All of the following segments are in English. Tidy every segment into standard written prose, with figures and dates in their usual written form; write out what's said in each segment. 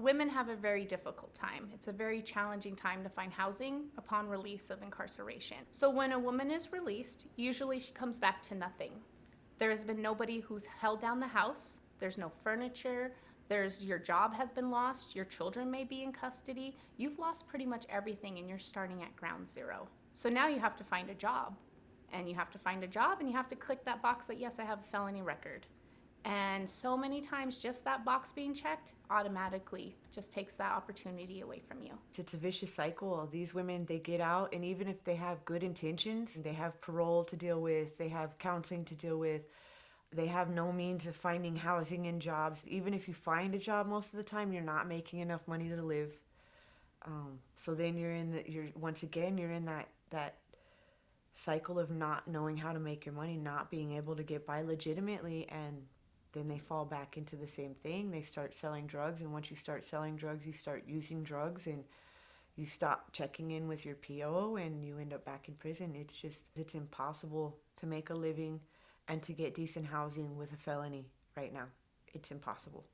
Women have a very difficult time. It's a very challenging time to find housing upon release of incarceration. So when a woman is released, usually she comes back to nothing. There has been nobody who's held down the house. There's no furniture. Your job has been lost. Your children may be in custody. You've lost pretty much everything and you're starting at ground zero. So now you have to find a job. And you have to find a job and you have to click that box that, yes, I have a felony record. And so many times just that box being checked automatically just takes that opportunity away from you. It's a vicious cycle. These women, they get out, and even if they have good intentions, they have parole to deal with, they have counseling to deal with, they have no means of finding housing and jobs. Even if you find a job, most of the time you're not making enough money to live. So then you're in that cycle of not knowing how to make your money, not being able to get by legitimately, and then they fall back into the same thing. They start selling drugs, and once you start selling drugs, you start using drugs, and you stop checking in with your PO, and you end up back in prison. It's impossible to make a living and to get decent housing with a felony right now. It's impossible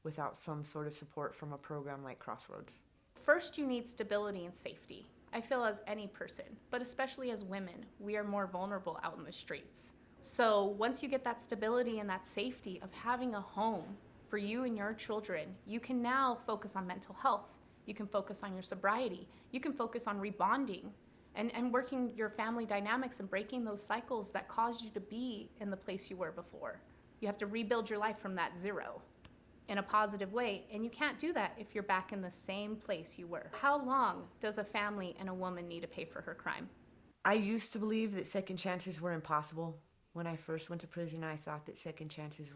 without some sort of support from a program like Crossroads. First, you need stability and safety. I feel as any person, but especially as women, we are more vulnerable out in the streets. So once you get that stability and that safety of having a home for you and your children, you can now focus on mental health. You can focus on your sobriety. You can focus on rebonding and working your family dynamics and breaking those cycles that caused you to be in the place you were before. You have to rebuild your life from that zero in a positive way, and you can't do that if you're back in the same place you were. How long does a family and a woman need to pay for her crime? I used to believe that second chances were impossible. When I first went to prison, I thought that second chances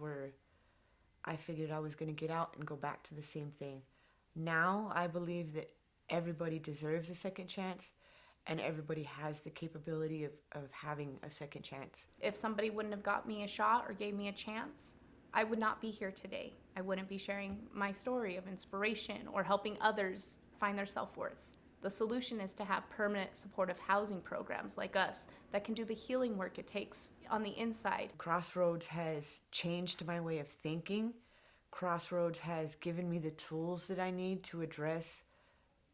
I figured I was going to get out and go back to the same thing. Now I believe that everybody deserves a second chance, and everybody has the capability of having a second chance. If somebody wouldn't have got me a shot or gave me a chance, I would not be here today. I wouldn't be sharing my story of inspiration or helping others find their self-worth. The solution is to have permanent supportive housing programs like us that can do the healing work it takes on the inside. Crossroads has changed my way of thinking. Crossroads has given me the tools that I need to address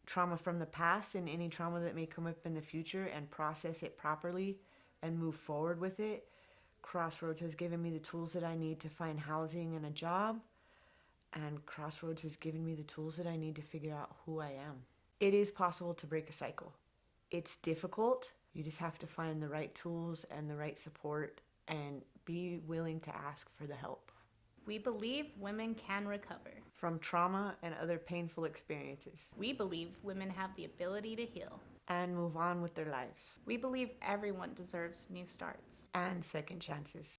trauma from the past and any trauma that may come up in the future and process it properly and move forward with it. Crossroads has given me the tools that I need to find housing and a job. And Crossroads has given me the tools that I need to figure out who I am. It is possible to break a cycle. It's difficult. You just have to find the right tools and the right support and be willing to ask for the help. We believe women can recover from trauma and other painful experiences. We believe women have the ability to heal and move on with their lives. We believe everyone deserves new starts and second chances.